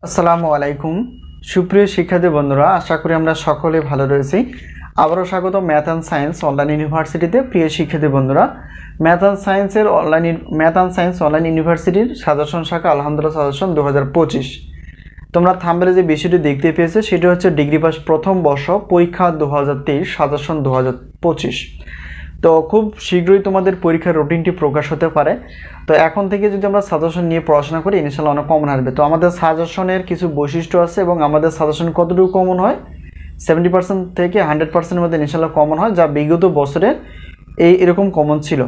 আসসালামু আলাইকুম সুপ্রিয় শিক্ষার্থী বন্ধুরা, আশা করি আমরা সকলে ভালো রয়েছি। আবারও স্বাগত ম্যাথ অ্যান্ড সায়েন্স অনলাইন ইউনিভার্সিটিতে। প্রিয় শিক্ষার্থী বন্ধুরা, ম্যাথ অ্যান্ড সায়েন্স অনলাইন ইউনিভার্সিটির সাজেশন শাখা আলহামদুলিল্লাহ সাজেশন 2025। তোমরা থাম্বনেলে যে বিষয়টি দেখতে পেয়েছো সেটা হচ্ছে ডিগ্রি পাস প্রথম বর্ষ পরীক্ষা 2023 সাজেশন 2025। তো খুব শীঘ্রই তোমাদের পরীক্ষার রুটিনটি প্রকাশ হতে পারে। তো এখন থেকে যদি আমরা সাজেশন নিয়ে পড়াশোনা করি ইনশাআল্লাহ অনেক কমন আসবে। তো আমাদের সাজেশনের কিছু বৈশিষ্ট্য আছে এবং আমাদের সাজেশন কতটুকু কমন হয়, 70% থেকে 100%-এর মধ্যে ইনশাআল্লাহ কমন হয়, যা বিগত বছরের এরকম কমন ছিল।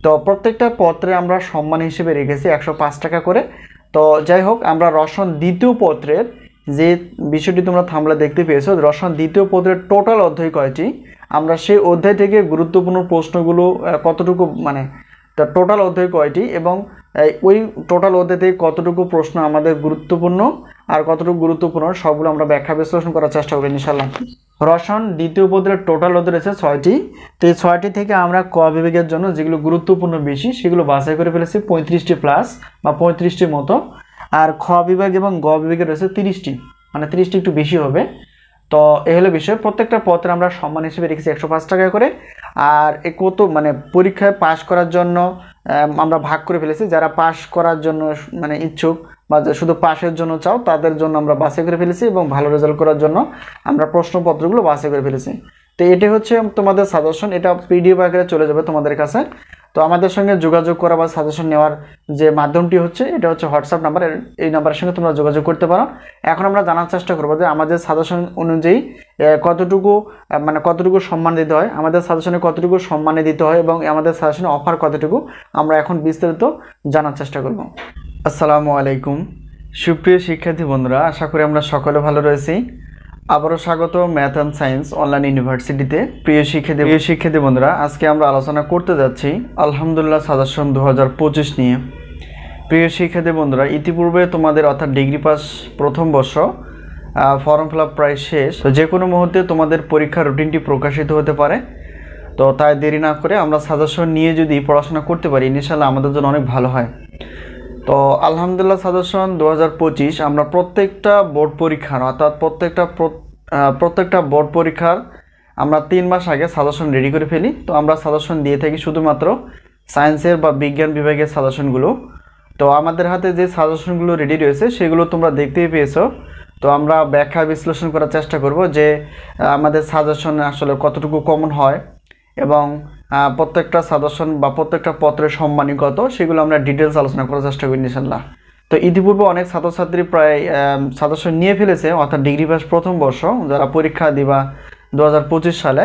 তো প্রত্যেকটা পত্রে আমরা সম্মান হিসেবে রেখেছি 105 টাকা করে। তো যাই হোক, আমরা রসায়ন দ্বিতীয় পত্রের যে বিষয়টি তোমরা থাম্বনেলে দেখতে পেয়েছো, রসায়ন দ্বিতীয় পত্রের টোটাল অধ্যায় কয়টি, আমরা সেই অধ্যায় থেকে গুরুত্বপূর্ণ প্রশ্নগুলো কতটুকু তা টোটাল অধ্যায় কয়টি এবং ওই টোটাল অধ্যায় থেকে কতটুকু প্রশ্ন আমাদের গুরুত্বপূর্ণ আর কতটুকু গুরুত্বপূর্ণ সবগুলো আমরা ব্যাখ্যা বিশ্লেষণ করার চেষ্টা করব ইনশাআল্লাহ। রসায়ন দ্বিতীয় পত্রের টোটাল অধ্যায় রয়েছে 6টি। তো এই 6টি থেকে আমরা ক বিভাগের জন্য যেগুলো গুরুত্বপূর্ণ বেশি সেগুলো বাছাই করে ফেলেছি 35টি প্লাস বা 35টির মতো। আর খ বিভাগ এবং গ বিভাগে রয়েছে 30টি, 30টি একটু বেশি হবে। তো এই হলো বিষয়। প্রত্যেকটা পত্রে আমরা সম্মান হিসেবে রেখেছি 105 টাকা করে। আর কত পরীক্ষায় পাশ করার জন্য আমরা ভাগ করে ফেলেছি। যারা পাশ করার জন্য ইচ্ছুক বা শুধু পাশের জন্য চাও তাদের জন্য আমরা বাছাই করে ফেলেছি এবং ভালো রেজাল্ট করার জন্য আমরা প্রশ্নপত্রগুলো বাছাই করে ফেলেছি। তো এটি হচ্ছে তোমাদের সাজেশন, এটা পিডিএফ আকারে চলে যাবে তোমাদের কাছে। তো আমাদের সঙ্গে যোগাযোগ করা বা সাজেশন নেওয়ার যে মাধ্যমটি হচ্ছে এটা হচ্ছে হোয়াটসঅ্যাপ নাম্বার। এই নাম্বারের সঙ্গে তোমরা যোগাযোগ করতে পারো। এখন আমরা জানার চেষ্টা করবো যে আমাদের সাজেশন অনুযায়ী কতটুকু সম্মান দিতে হয়, আমাদের সাজেশনে কতটুকু সম্মানে দিতে হয় এবং আমাদের সাজেশনে অফার কতটুকু, আমরা এখন বিস্তারিত জানার চেষ্টা করব। আসসালামু আলাইকুম সুপ্রিয় শিক্ষার্থী বন্ধুরা, আশা করি আমরা সকলে ভালো রয়েছি। আবারও স্বাগত ম্যাথ অ্যান্ড সায়েন্স অনলাইন ইউনিভার্সিটিতে। প্রিয় শিক্ষার্থী বন্ধুরা, আজকে আমরা আলোচনা করতে যাচ্ছি আলহামদুলিল্লাহ সাজেশন 2025 নিয়ে। প্রিয় শিক্ষার্থী বন্ধুরা, ইতিপূর্বে তোমাদের অর্থাৎ ডিগ্রি পাস প্রথম বর্ষ ফর্ম ফিল আপ প্রায় শেষ। তো যে কোনো মুহূর্তে তোমাদের পরীক্ষার রুটিনটি প্রকাশিত হতে পারে। তো তাই দেরি না করে আমরা সাজেশন নিয়ে যদি পড়াশোনা করতে পারি ইনশাআল্লাহ আমাদের জন্য অনেক ভালো হয়। তো আলহামদুলিল্লাহ সাজেশন 2025 আমরা প্রত্যেকটা বোর্ড পরীক্ষার অর্থাৎ প্রত্যেকটা বোর্ড পরীক্ষার আমরা 3 মাস আগে সাজেশন রেডি করে ফেলি। তো আমরা সাজেশন দিয়ে থাকি শুধুমাত্র সায়েন্সের বা বিজ্ঞান বিভাগের সাজেশনগুলো। তো আমাদের হাতে যে সাজেশনগুলো রেডি রয়েছে সেগুলো তোমরা দেখতেই পেয়েছো। তো আমরা ব্যাখ্যা বিশ্লেষণ করার চেষ্টা করব যে আমাদের সাজেশনে আসলে কতটুকু কমন হয় এবং প্রত্যেকটা সাজেশন বা প্রত্যেকটা পত্রের সম্মানী কত সেগুলো আমরা ডিটেলস আলোচনা করার চেষ্টা করি ইনশাআল্লাহ। তো ইতিপূর্বে অনেক ছাত্রছাত্রী প্রায় সাজেশন নিয়ে ফেলেছে অর্থাৎ ডিগ্রি পাস প্রথম বর্ষ যারা পরীক্ষা দিবা 2025 সালে।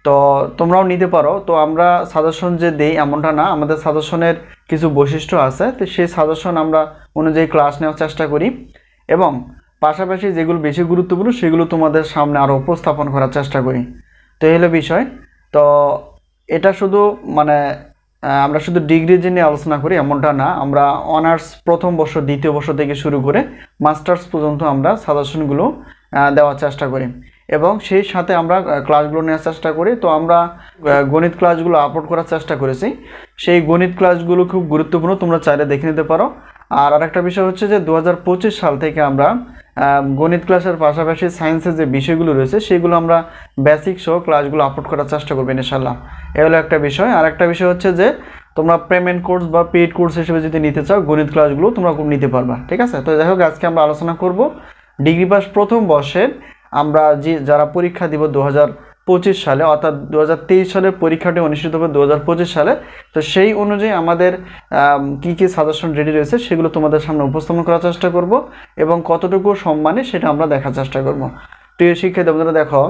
তো তোমরাও নিতে পারো। তো আমরা সাজেশন যে দেই এমনটা না, আমাদের সাজেশনের কিছু বৈশিষ্ট্য আছে। তো সেই সাজেশন আমরা অনুযায়ী ক্লাস নেওয়ার চেষ্টা করি এবং পাশাপাশি যেগুলো বেশি গুরুত্বপূর্ণ সেগুলো তোমাদের সামনে আরও উপস্থাপন করার চেষ্টা করি। তো এই হলো বিষয়। তো এটা শুধু আমরা শুধু ডিগ্রি নিয়ে আলোচনা করি এমনটা না, আমরা অনার্স প্রথম বর্ষ দ্বিতীয় বর্ষ থেকে শুরু করে মাস্টার্স পর্যন্ত আমরা সাজেশনগুলো দেওয়ার চেষ্টা করি এবং সেই সাথে আমরা ক্লাসগুলো নেওয়ার চেষ্টা করি। তো আমরা গণিত ক্লাসগুলো আপলোড করার চেষ্টা করেছি। সেই গণিত ক্লাসগুলো খুব গুরুত্বপূর্ণ, তোমরা চাইলে দেখে নিতে পারো। আর আরেকটা বিষয় হচ্ছে যে 2025 সাল থেকে আমরা গণিত ক্লাসের পাশাপাশি সায়েন্সের যে বিষয়গুলো রয়েছে সেগুলো আমরা বেসিক সহ ক্লাসগুলো আপলোড করার চেষ্টা করবেন ইনশাআল্লাহ। এ হলো একটা বিষয়। আর একটা বিষয় হচ্ছে যে তোমরা পেমেন্ট কোর্স বা পেইড কোর্স হিসেবে যদি নিতে চাও গণিত ক্লাসগুলো তোমরা নিতে পারবা, ঠিক আছে। তো যাই হোক, আজকে আমরা আলোচনা করব ডিগ্রি পাস প্রথম বর্ষের আমরা যারা পরীক্ষা দিব 2025 সালে অর্থাৎ 2023 সালের পরীক্ষাটি অনুষ্ঠিত হবে 2025 সালে। তো সেই অনুযায়ী আমাদের কি কি সাজেশন রেডি রয়েছে সেগুলো তোমাদের সামনে উপস্থাপন করার চেষ্টা করব এবং কতটুকু সম্মানে সেটা আমরা দেখার চেষ্টা করব। প্রিয় শিক্ষার্থী বন্ধুরা, দেখো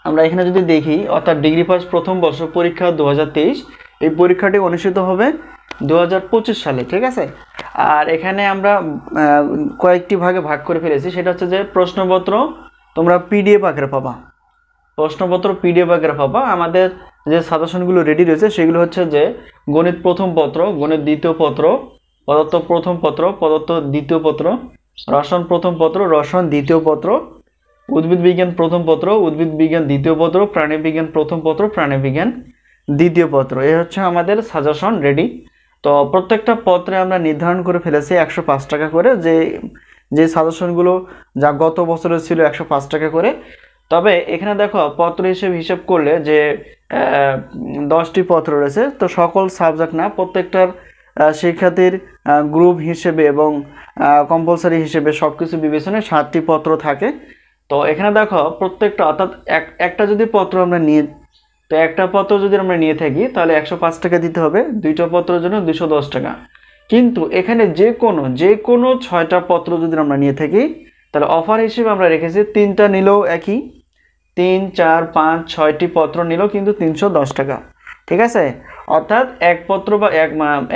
আমরা এখানে যদি দেখি অর্থাৎ ডিগ্রি পাস প্রথম বর্ষ পরীক্ষা 2023 এই পরীক্ষাটি অনুষ্ঠিত হবে 2025 সালে, ঠিক আছে। আর এখানে আমরা কয়েকটি ভাগে ভাগ করে ফেলেছি। সেটা হচ্ছে যে প্রশ্নপত্র তোমরা পিডিএফ আকারে পাবা, আমাদের যে সাজেশনগুলো রেডি রয়েছে সেগুলো হচ্ছে যে গণিত প্রথম পত্র, গণিত দ্বিতীয় পত্র, পদার্থ প্রথম পত্র, পদার্থ দ্বিতীয় পত্র, রসায়ন প্রথম পত্র, রসায়ন দ্বিতীয় পত্র, উদ্ভিদ বিজ্ঞান প্রথম পত্র, উদ্ভিদ বিজ্ঞান দ্বিতীয় পত্র, প্রাণী বিজ্ঞান প্রথম পত্র, প্রাণী বিজ্ঞান দ্বিতীয় পত্র। এই হচ্ছে আমাদের সাজেশন রেডি। তো প্রত্যেকটা পত্রে আমরা নির্ধারণ করে ফেলেছি 105 টাকা করে, যে যে সাজেশনগুলো যা গত বছরে ছিল 105 টাকা করে। তবে এখানে দেখো পত্র হিসেব করলে যে 10টি পত্র রয়েছে, তো সকল সাবজেক্ট না, প্রত্যেকটার শিক্ষার্থীর গ্রুপ হিসেবে এবং কম্পালসারি হিসেবে সব কিছু বিবেচনায় 7টি পত্র থাকে। তো এখানে দেখো প্রত্যেকটা অর্থাৎ একটা যদি পত্র আমরা নিয়ে, তো একটা পত্র যদি আমরা নিয়ে থাকি তাহলে 105 টাকা দিতে হবে, 2টা পত্রের জন্য 210 টাকা। কিন্তু এখানে যে কোনো 6টা পত্র যদি আমরা নিয়ে থাকি তাহলে অফার হিসেবে আমরা রেখেছি 3টা নিলেও একই, 3, 4, 5, 6টি পত্র নিলেও কিন্তু 310 টাকা। ঠিক আছে, অর্থাৎ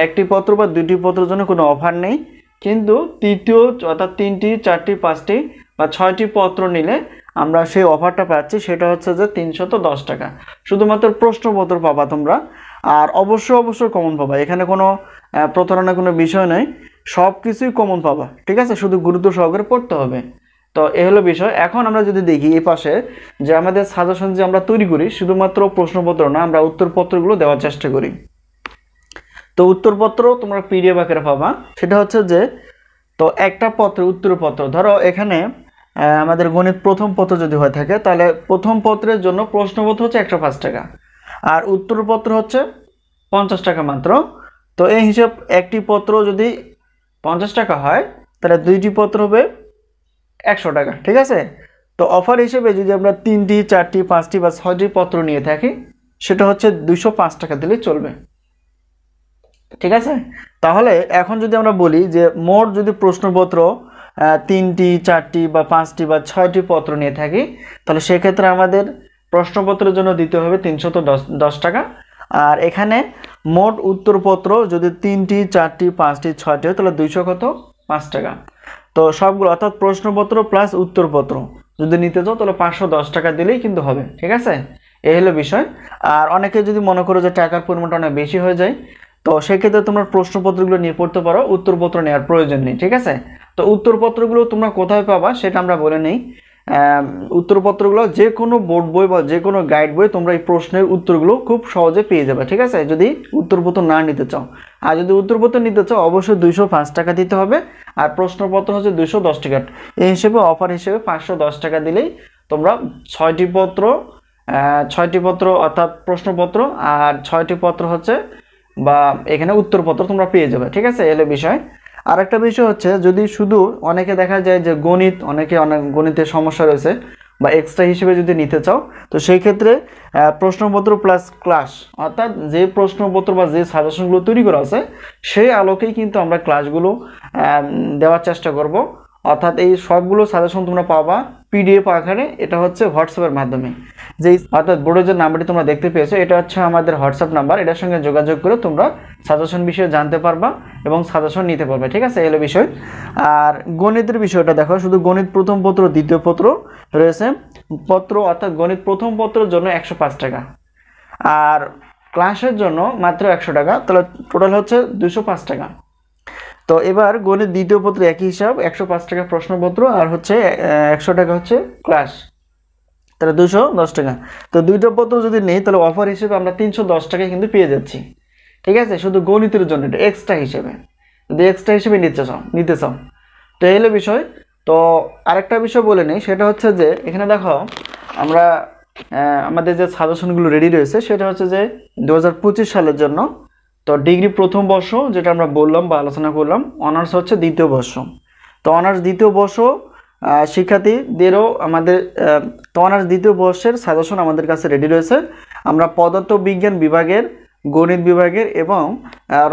একটি পত্র বা 2টি পত্রের জন্য কোনো অফার নেই, কিন্তু তৃতীয় অর্থাৎ 3টি, 4টি, 5টি বা 6টি পত্র নিলে আমরা সেই অফারটা পাচ্ছি, সেটা হচ্ছে যে 310 টাকা। শুধুমাত্র প্রশ্নপত্র পাবা তোমরা, আর অবশ্যই কমন পাবা, এখানে কোনো প্রতারণার কোনো বিষয় নেই, সব কিছুই কমন পাবা। ঠিক আছে, শুধু গুরুত্ব সহকারে পড়তে হবে। তো এ হলো বিষয়। এখন আমরা যদি দেখি এই পাশে যে আমাদের সাজেশন যে আমরা তৈরি করি, শুধুমাত্র প্রশ্নপত্র না, আমরা উত্তরপত্রগুলো দেওয়ার চেষ্টা করি। তো উত্তরপত্র তোমরা পিডিএফ আকারে পাবা। সেটা হচ্ছে যে, তো একটা পত্র উত্তরপত্র, ধরো এখানে আমাদের গণিত প্রথম পত্র যদি হয়ে থাকে তাহলে প্রথম পত্রের জন্য প্রশ্নপত্র হচ্ছে 105 টাকা আর উত্তরপত্র হচ্ছে 50 টাকা মাত্র। তো এই হিসাব একটি পত্র যদি 50 টাকা হয় তাহলে 2টি পত্র হবে 100 টাকা। ঠিক আছে, তো অফার হিসেবে যদি আমরা 3টি, 4টি, 5টি বা 6টি পত্র নিয়ে থাকি সেটা হচ্ছে 205 টাকা দিলে চলবে। ঠিক আছে, তাহলে এখন যদি আমরা বলি যে মোট যদি প্রশ্নপত্র 3টি, 4টি বা 5টি বা 6টি পত্র নিয়ে থাকি তাহলে সেক্ষেত্রে আমাদের প্রশ্নপত্রের জন্য দিতে হবে 310 টাকা। আর এখানে মোট উত্তরপত্র যদি 3টি, 4টি, 5টি, 6টি হয় তাহলে 5 টাকা। তো সবগুলো অর্থাৎ প্রশ্নপত্র প্লাস উত্তরপত্র যদি নিতে চাও তাহলে 510 টাকা দিলেই কিন্তু হবে। ঠিক আছে, এই হলো বিষয়। আর অনেকে যদি মনে করো যে টাকার পরিমাণটা অনেক বেশি হয়ে যায়, তো সেক্ষেত্রে তোমরা প্রশ্নপত্রগুলো নিয়ে পড়তে পারো, উত্তরপত্র নেওয়ার প্রয়োজন নেই। ঠিক আছে, তো উত্তরপত্রগুলো তোমরা কোথায় পাবা সেটা আমরা বলে নেই। উত্তরপত্রগুলো যে কোনো বোর্ড বই বা যে কোনো গাইড বই তোমরা এই প্রশ্নের উত্তরগুলো খুব সহজে পেয়ে যাবে। ঠিক আছে, যদি উত্তরপত্র না নিতে চাও। আর যদি উত্তরপত্র নিতে চাও অবশ্যই 205 টাকা দিতে হবে, আর প্রশ্নপত্র হচ্ছে 210 টাকা। এই হিসেবে অফার হিসেবে 510 টাকা দিলেই তোমরা 6টি পত্র অর্থাৎ প্রশ্নপত্র আর 6টি পত্র হচ্ছে বা এখানে উত্তরপত্র তোমরা পেয়ে যাবে। ঠিক আছে, এলো বিষয়। আরেকটা বিষয় হচ্ছে, যদি শুধু অনেকে দেখা যায় যে অনেক গণিতের সমস্যা রয়েছে বা এক্সট্রা হিসেবে যদি নিতে চাও, তো সেই ক্ষেত্রে প্রশ্নপত্র প্লাস ক্লাস অর্থাৎ যে প্রশ্নপত্র বা যে সাজেশনগুলো তৈরি করা আছে সেই আলোকেই কিন্তু আমরা ক্লাসগুলো দেওয়ার চেষ্টা করব। অর্থাৎ এই সবগুলো সাজেশন তোমরা পাবা পিডিএফ আকারে, এটা হচ্ছে হোয়াটসঅ্যাপের মাধ্যমে। যেই অর্থাৎ বোর্ডের যে নাম্বারটি তোমরা দেখতে পেয়েছো এটা হচ্ছে আমাদের হোয়াটসঅ্যাপ নাম্বার, এটার সঙ্গে যোগাযোগ করে তোমরা সাজেশন বিষয়ে জানতে পারবা এবং সাজেশন নিতে পারবে। ঠিক আছে, এলো বিষয়। আর গণিতের বিষয়টা দেখো, শুধু গণিত প্রথম পত্র দ্বিতীয় পত্র রয়েছে পত্র, অর্থাৎ গণিত প্রথম পত্রের জন্য 105 টাকা আর ক্লাসের জন্য মাত্র 100 টাকা, তাহলে টোটাল হচ্ছে 205 টাকা। তো এবার গণিত দ্বিতীয় পত্র একই হিসাব, 105 টাকা প্রশ্নপত্র আর হচ্ছে 100 টাকা হচ্ছে ক্লাস, তাহলে 210 টাকা। তো 2টা পত্র যদি নেই তাহলে অফার হিসেবে আমরা 310 টাকায় কিন্তু পেয়ে যাচ্ছি। ঠিক আছে, শুধু গণিতের জন্য, এটা এক্সট্রা হিসেবে, যদি এক্সট্রা হিসেবে নিতে চাও। তো এই হলো বিষয়। তো আরেকটা বিষয় বলে নেই, সেটা হচ্ছে যে এখানে দেখো আমরা আমাদের যে সাজেশনগুলো রেডি রয়েছে সেটা হচ্ছে যে 2025 সালের জন্য। তো ডিগ্রি প্রথম বর্ষ যেটা আমরা বললাম বা আলোচনা করলাম, অনার্স হচ্ছে দ্বিতীয় বর্ষ। তো অনার্স দ্বিতীয় বর্ষ শিক্ষার্থীদেরও আমাদের তো অনার্স দ্বিতীয় বর্ষের সাজেশন আমাদের কাছে রেডি রয়েছে। আমরা পদার্থ বিজ্ঞান বিভাগের, গণিত বিভাগের এবং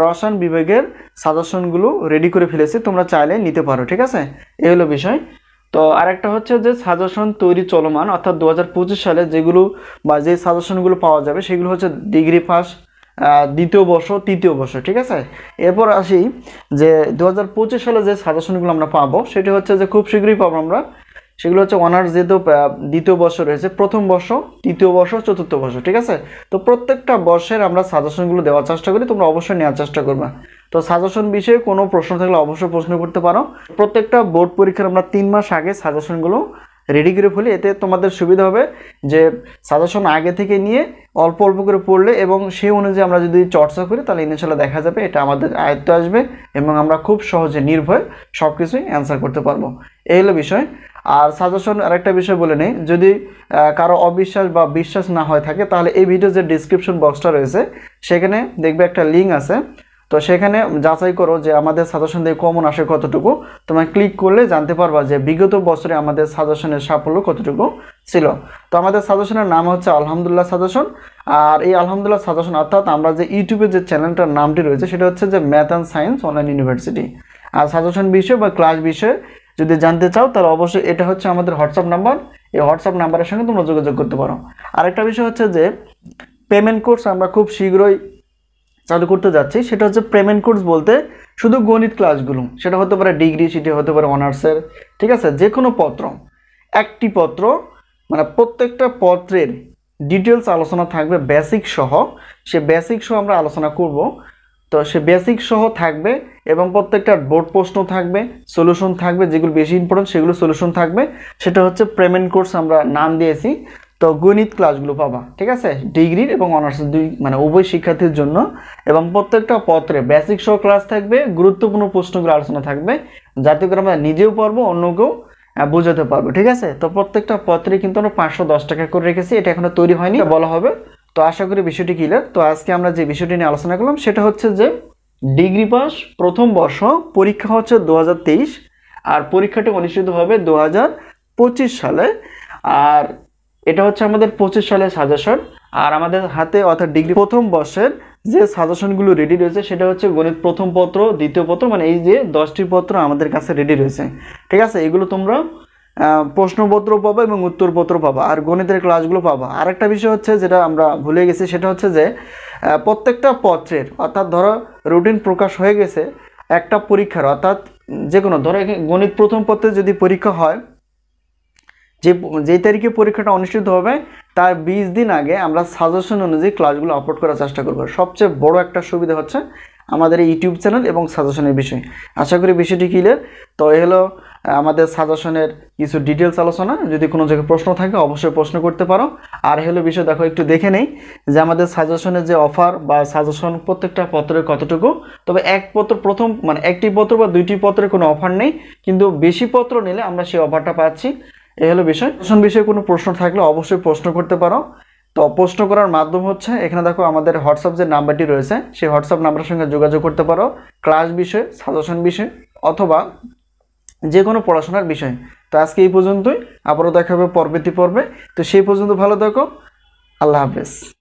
রসায়ন বিভাগের সাজেশনগুলো রেডি করে ফেলেছি, তোমরা চাইলে নিতে পারো। ঠিক আছে, এই হলো বিষয়। তো আরেকটা হচ্ছে যে সাজেশন তৈরি চলমান, অর্থাৎ 2025 সালে যেগুলো বা যে সাজেশনগুলো পাওয়া যাবে সেগুলো হচ্ছে ডিগ্রি পাস দ্বিতীয় বর্ষ, তৃতীয় বর্ষ। ঠিক আছে, এরপর আসি যে 2025 সালে যে সাজেশনগুলো আমরা পাবো সেটি হচ্ছে যে খুব শীঘ্রই পাবো আমরা, সেগুলো হচ্ছে অনার্স যেহেতু দ্বিতীয় বর্ষ রয়েছে, প্রথম বর্ষ, তৃতীয় বর্ষ, চতুর্থ বর্ষ। ঠিক আছে, তো প্রত্যেকটা বর্ষের আমরা সাজেশনগুলো দেওয়ার চেষ্টা করি, তোমরা অবশ্যই নেওয়ার চেষ্টা করবে। তো সাজেশন বিষয়ে কোনো প্রশ্ন থাকলে অবশ্যই প্রশ্ন করতে পারো। প্রত্যেকটা বোর্ড পরীক্ষার আমরা 3 মাস আগে সাজেশনগুলো রেডি করে ফেলি, এতে তোমাদের সুবিধা হবে যে সাজেশন আগে থেকে নিয়ে অল্প অল্প করে পড়লে এবং সেই অনুযায়ী আমরা যদি চর্চা করি তাহলে ইনশাআল্লাহ দেখা যাবে এটা আমাদের আয়ত্তে আসবে এবং আমরা খুব সহজে নির্ভয়ে সব কিছুই অ্যান্সার করতে পারবো। এই হলো বিষয়। আর সাজেশন আরেকটা বিষয় বলে নেই, যদি কারো অবিশ্বাস বা বিশ্বাস না হয় থাকে তাহলে এই ভিডিও যে ডিসক্রিপশন বক্সটা রয়েছে সেখানে দেখবে একটা লিঙ্ক আছে, তো সেখানে যাচাই করো যে আমাদের সাজেশন দিয়ে কমন আসে কতটুকু। তোমার ক্লিক করলে জানতে পারবা যে বিগত বছরে আমাদের সাজেশনের সাফল্য কতটুকু ছিল। তো আমাদের সাজেশনের নাম হচ্ছে আলহামদুলিল্লাহ সাজেশন। আর এই আলহামদুলিল্লাহ সাজেশন অর্থাৎ আমরা যে ইউটিউবে যে চ্যানেলটার নামটি রয়েছে সেটা হচ্ছে যে math and science online university. আর সাজেশন বিষয় বা ক্লাস বিষয়ে যদি জানতে চাও তাহলে অবশ্যই এটা হচ্ছে আমাদের হোয়াটসঅ্যাপ নাম্বার, এই হোয়াটসঅ্যাপ নাম্বারের সঙ্গে তোমরা যোগাযোগ করতে পারো। আরেকটা বিষয় হচ্ছে যে পেমেন্ট কোর্স আমরা খুব শীঘ্রই চালু করতে যাচ্ছি। সেটা হচ্ছে পেমেন্ট কোর্স বলতে শুধু গণিত ক্লাসগুলো, সেটা হতে পারে ডিগ্রি, সেটি হতে পারে অনার্সের, ঠিক আছে, যে কোনো পত্র, একটি পত্র মানে প্রত্যেকটা পত্রের ডিটেলস আলোচনা থাকবে বেসিক সহ। সে বেসিক সহ আমরা আলোচনা করব। তো সে বেসিক সহ থাকবে এবং প্রত্যেকটা বোর্ড প্রশ্ন থাকবে, সলিউশন থাকবে, যেগুলো বেশি ইম্পর্টেন্ট সেগুলো সলিউশন থাকবে। সেটা হচ্ছে পেমেন্ট কোর্স আমরা নাম দিয়েছি। তো গণিত ক্লাসগুলো পাবা, ঠিক আছে, ডিগ্রির এবং অনার্সের দুই মানে উভয় শিক্ষার্থীর জন্য। এবং প্রত্যেকটা পত্রে বেসিক সহ ক্লাস থাকবে, গুরুত্বপূর্ণ প্রশ্নগুলো আলোচনা থাকবে, যাতে করে আমরা নিজেও পারবো অন্যকেও বোঝাতে পারবো, ঠিক আছে। তো প্রত্যেকটা পত্রে কিন্তু আমরা 510 টাকা করে রেখেছি, এটা এখনো তৈরি হয়নি, বলা হবে। তো আশা করি বিষয়টি ক্লিয়ার। তো আজকে আমরা যে বিষয়টি নিয়ে আলোচনা করলাম সেটা হচ্ছে যে ডিগ্রি পাস প্রথম বর্ষ পরীক্ষা হচ্ছে 2023, আর পরীক্ষাটি অনুষ্ঠিত হবে 2025 সালে। আর এটা হচ্ছে আমাদের 25 সালের সাজেশন। আর আমাদের হাতে অর্থাৎ ডিগ্রি প্রথম বর্ষের যে সাজেশনগুলো রেডি রয়েছে সেটা হচ্ছে গণিত প্রথম পত্র, দ্বিতীয় পত্র, মানে এই যে 10টি পত্র আমাদের কাছে রেডি রয়েছে, ঠিক আছে। এগুলো তোমরা প্রশ্নপত্র পাবা এবং উত্তরপত্র পাবা, আর গণিতের ক্লাসগুলো পাবা। আরেকটা বিষয় হচ্ছে যেটা আমরা ভুলে গেছি সেটা হচ্ছে যে প্রত্যেকটা পত্রের অর্থাৎ ধরো রুটিন প্রকাশ হয়ে গেছে একটা পরীক্ষার, অর্থাৎ যে কোনো ধরো গণিত প্রথম পত্রে যদি পরীক্ষা হয়, যেই তারিখে পরীক্ষাটা অনুষ্ঠিত হবে তার 20 দিন আগে আমরা সাজেশন অনুযায়ী ক্লাসগুলো আপলোড করার চেষ্টা করব। সবচেয়ে বড় একটা সুবিধা হচ্ছে আমাদের এই ইউটিউব চ্যানেল এবং সাজেশনের বিষয়। আশা করি বিষয়টি ক্লিয়ার। তো এই হলো আমাদের সাজেশনের কিছু ডিটেলস আলোচনা। যদি কোনো জায়গায় প্রশ্ন থাকে অবশ্যই প্রশ্ন করতে পারো। আর হলো বিষয় দেখো, একটু দেখে নেই যে আমাদের সাজেশনের যে অফার বা সাজেশন প্রত্যেকটা পত্রের কতটুকু। তবে এক পত্র প্রথম মানে একটি পত্র বা দুইটি পত্রের কোনো অফার নেই, কিন্তু বেশি পত্র নিলে আমরা সেই অফারটা পাচ্ছি। এই হলো বিষয়। বিষয়ে কোনো প্রশ্ন থাকলে অবশ্যই প্রশ্ন করতে পারো। তো প্রশ্ন করার মাধ্যম হচ্ছে এখানে দেখো আমাদের হোয়াটসঅ্যাপ যে নাম্বারটি রয়েছে সেই হোয়াটসঅ্যাপ নাম্বারের সঙ্গে যোগাযোগ করতে পারো, ক্লাস বিষয়, সাজেশন বিষয় অথবা যে কোনো পড়াশোনার বিষয়। তো আজকে এই পর্যন্তই, আবারও দেখা হবে পরবর্তী পর্বে। তো সেই পর্যন্ত ভালো থাকো, আল্লাহ হাফেজ।